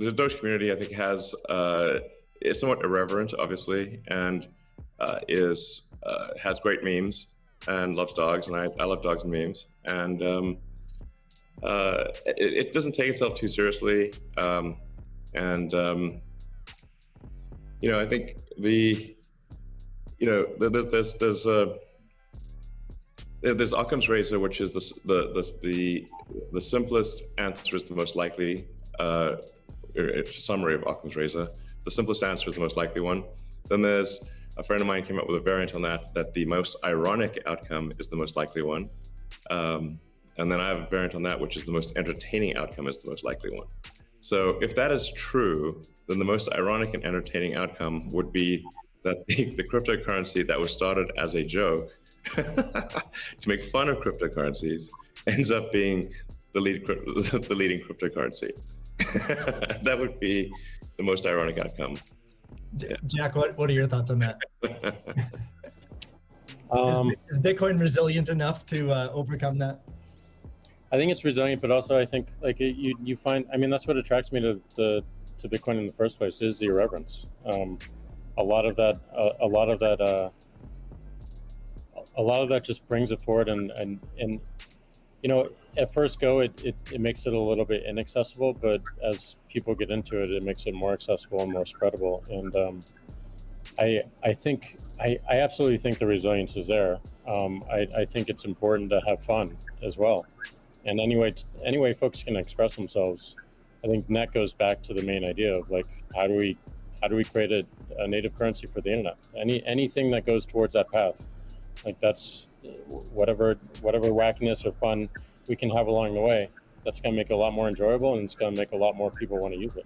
the Doge community, I think, is somewhat irreverent, obviously, and has great memes and loves dogs, and I love dogs and memes, and it doesn't take itself too seriously, and I think there's Occam's razor, which is the simplest answer is the most likely. It's a summary of Occam's razor. The simplest answer is the most likely one. Then there's a friend of mine came up with a variant on that the most ironic outcome is the most likely one. And then I have a variant on that, which is the most entertaining outcome is the most likely one. So if that is true, then the most ironic and entertaining outcome would be that the cryptocurrency that was started as a joke to make fun of cryptocurrencies ends up being the leading cryptocurrency. That would be the most ironic outcome. Jack, what are your thoughts on that? Is Bitcoin resilient enough to overcome that? I think it's resilient, but also I think like you find, I mean, that's what attracts me to Bitcoin in the first place is the irreverence. A lot of that just brings it forward, and at first go it makes it a little bit inaccessible, but as people get into it, it makes it more accessible and more spreadable. And I absolutely think the resilience is there. I think it's important to have fun as well. And anyway folks can express themselves. I think that goes back to the main idea of like, how do we create a native currency for the internet? Anything that goes towards that path, like that's whatever wackiness or fun we can have along the way, that's going to make it a lot more enjoyable, and it's going to make a lot more people want to use it.